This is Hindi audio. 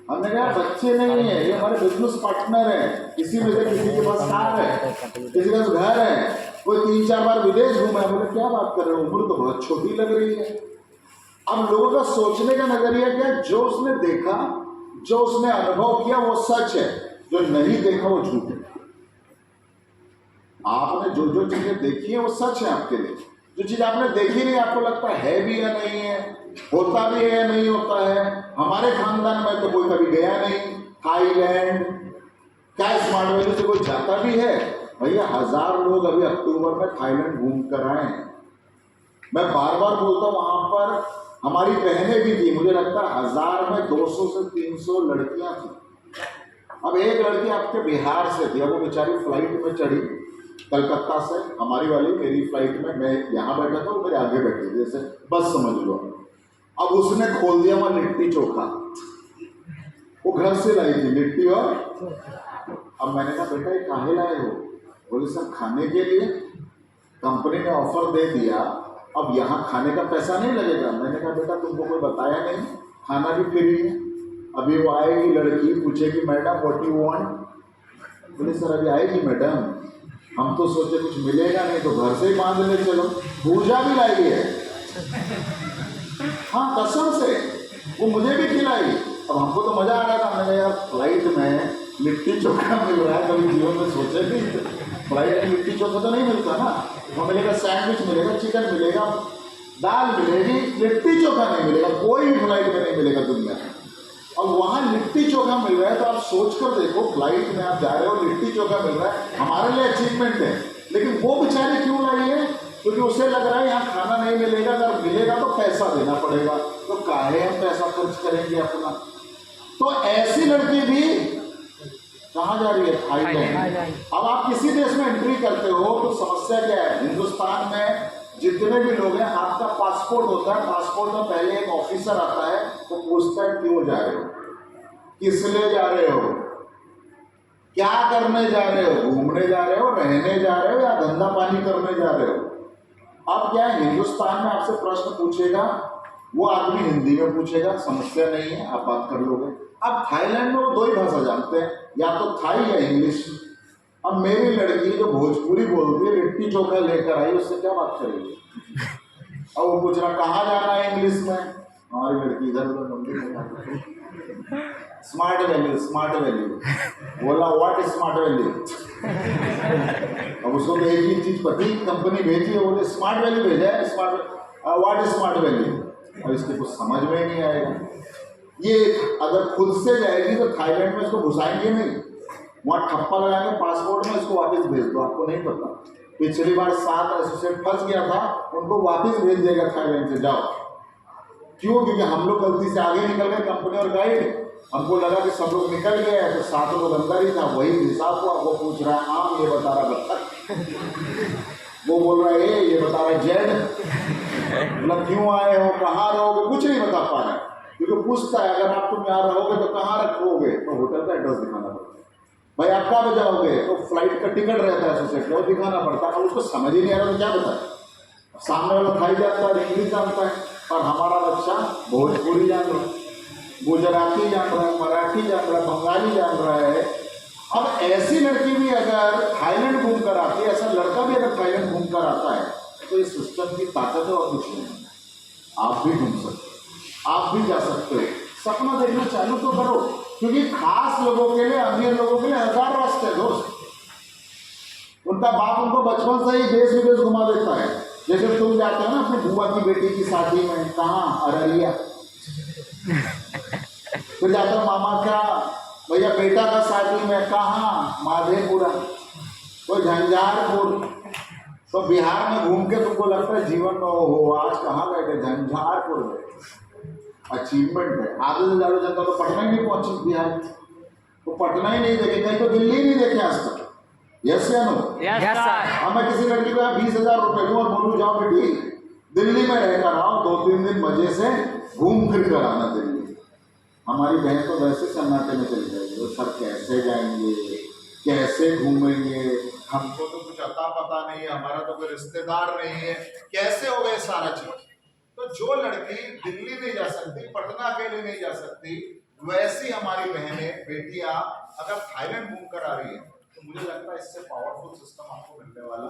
हमने कहा बच्चे नहीं है, ये हमारे बिजनेस पार्टनर है, किसी में से किसी के पास कार है, किसी के पास घर है, कोई 3-4 बार विदेश घूमा है। बोले क्या बात कर रहे हो, उम्र तो बहुत छोटी लग रही है। अब लोगों का सोचने का नजरिया क्या, जो उसने देखा, जो उसने अनुभव किया वो सच है, जो नहीं देखा वो झूठ है। आपने जो जो चीजें देखी है वो सच है आपके लिए। जो चीज आपने देखी नहीं, आपको लगता है भी या नहीं है, होता भी है या नहीं होता है। हमारे खानदान में तो कोई कभी गया नहीं थाईलैंड, क्या स्मार्ट वैली से कोई जाता भी है? भैया 1000 लोग अभी अक्टूबर में थाईलैंड घूम कर आए हैं। मैं बार बार बोलता हूँ, वहां पर हमारी बहनें भी थी, मुझे लगता है 1000 में 200 से 300 लड़कियां थी। अब एक लड़की आपके बिहार से थी, अब वो बेचारी फ्लाइट में चढ़ी कलकत्ता से, हमारी वाली मेरी फ्लाइट में, मैं यहाँ बैठा था, वो मेरे आगे बैठी थी, जैसे बस समझ लो। अब उसने खोल दिया वहां लिट्टी चोखा, वो घर से लाई थी लिट्टी और। अब मैंने कहा बेटा ये काहे लाए हो? बोले सर खाने के लिए, कंपनी ने ऑफर दे दिया, अब यहाँ खाने का पैसा नहीं लगेगा। मैंने कहा बेटा तुमको कोई बताया नहीं, खाना भी फ्री है। अभी वो आएगी लड़की, पूछेगी मैडम व्हाट यू वांट? बोले सर अभी आएगी मैडम, हम तो सोचे कुछ मिलेगा नहीं तो घर से ही बांध ले चलो। भूजा भी लाई है, हाँ कसम से, वो मुझे भी खिलाई। अब हमको तो मजा आ रहा था, मैंने यार फ्लाइट में लिट्टी चोखा मिल रहा है, कभी जीवन में सोचे नहीं। फ्लाइट में लिट्टी चोखा तो नहीं मिलता ना, वो मिलेगा सैंडविच मिलेगा, चिकन मिलेगा, दाल मिलेगी, लिट्टी चोखा नहीं मिलेगा, कोई भी फ्लाइट में नहीं मिलेगा दुनिया में। अब वहाँ लिट्टी चोखा मिल रहा है तो आप सोच कर देखो, फ्लाइट में आप जा रहे हो, लिट्टी चोखा मिल रहा है, हमारे लिए अचीवमेंट है। लेकिन वो बेचारी क्यों लाई है? क्योंकि उसे लग रहा है यहाँ खाना नहीं मिलेगा, अगर मिलेगा तो पैसा देना पड़ेगा, तो काहे हम पैसा खर्च करेंगे अपना। तो ऐसी लड़की भी कहाँ जा रही है? थाईलैंड। अब आप किसी देश में एंट्री करते हो तो समस्या क्या है? हिंदुस्तान में जितने भी लोग हैं, आपका पासपोर्ट होता है, पासपोर्ट में पहले एक ऑफिसर आता है, तो पूछता है क्यों जा रहे हो, किस लिए जा रहे हो, क्या करने जा रहे हो, घूमने जा रहे हो, रहने जा रहे हो या धंधा पानी करने जा रहे हो। अब क्या है, हिंदुस्तान में आपसे प्रश्न पूछेगा, वो आदमी हिंदी में पूछेगा, समस्या नहीं है, आप बात कर लोगे। अब थाईलैंड में वो 2 ही भाषा जानते हैं, या तो थाई या इंग्लिश। अब मेरी लड़की जो भोजपुरी बोलती है, लिट्टी चोखा लेकर आई, उससे क्या बात करेंगे? अब वो पूछ रहा कहाँ जाना है इंग्लिश में, हमारी लड़की इधर उधर मंदिर स्मार्ट वैल्यू, स्मार्ट वैल्यू बोला, व्हाट इज स्मार्ट वैल्यू? अब उसको तो एक ही चीज पति कंपनी भेजी है, बोले स्मार्ट वैल्यू भेजा है, smart what is smart value? और इसको कुछ समझ में नहीं आएगा। ये अगर खुद से जाएगी तो थाईलैंड में इसको घुसाएंगे नहीं, वहाँ ठप्पा लगाएंगे पासपोर्ट में, इसको वापस भेज दो। आपको नहीं पता, पिछली बार 7 एसोसिएट फंस गया था, उनको वापस भेज देगा थाईलैंड से, जाओ। क्यों? क्योंकि हम लोग गलती से आगे निकल गए, कंपनी और गाइड, हमको लगा कि सब लोग निकल गए हैं, तो 7 लोग अंदर ही था, वही हिसाब हुआ। वो पूछ रहा है आम, ये बता रहा बत्तख, वो बोल रहा है ये बता रहा है जेड। मतलब क्यों आए हो, कहाँ रहोगे, कुछ नहीं बता पा रहा है, क्योंकि पूछता है अगर आप तुम यहाँ रहोगे तो कहाँ रखोगे, तो होटल का एड्रेस दिखाना पड़ता है। भाई आप कहाँ बजाओगे, तो फ्लाइट का टिकट रहता है एसोसिएट का, वो दिखाना पड़ता है। अब उसको समझ ही नहीं आ रहा तो क्या बताए। सामने वाला थाई जानता है, इंग्लिश जानता है, और हमारा बच्चा भोजपुरी जान रहा है, गुजराती जान रहा है, मराठी जान रहा है, बंगाली जान रहा है। अब ऐसी लड़की भी अगर थाईलैंड घूम कर आती है, ऐसा लड़का भी अगर थाईलैंड घूम कर आता है, तो इस सिस्टम की ताकत है और कुछ नहीं। आप भी घूम सकते हो, आप भी जा सकते हो, सपना देखना चालू तो करो, क्योंकि खास लोगों के लिए, अमीर लोगों के लिए 1000 रास्ते हैं दोस्त। उनका बाप उनको बचपन से ही देश विदेश घुमा देता है। जैसे तुम जाते हो ना अपनी बुआ की बेटी की शादी में, कहाँ? अररिया। फिर जाते हो मामा का भैया बेटा का शादी में, कहाँ? माधेपुरा, कोई झंझारपुर। तो बिहार में घूम के तुमको लगता है जीवन में हो आज कहाँ गए थे? झंझारपुर में। अचीवमेंट है। आगे से ज़्यादा जनता तो पटना ही नहीं पहुंची बिहार, तो पटना ही नहीं देखे, कहीं तो दिल्ली नहीं देखे आज तक। यस या नो? मैं किसी लड़की को 20,000 रुपये दूँ और बोलूँ जाओ बेटी दिल्ली में रहकर आओ, 2-3 दिन मजे से घूम फिर कर आना दिल्ली। हमारी बहन तो वैसे सन्नाटे में चली जाएगी, सर कैसे जाएंगे, कैसे घूमेंगे, हमको तो कुछ अता पता नहीं है, हमारा तो कोई रिश्तेदार नहीं है, कैसे हो गए सारा चीज। तो जो लड़की दिल्ली नहीं जा सकती, पटना अकेले नहीं जा सकती, वैसी हमारी बहनें बेटियां अगर थाईलैंड घूम कर आ रही है तो मुझे लगता है इससे पावरफुल सिस्टम आपको मिलने वाला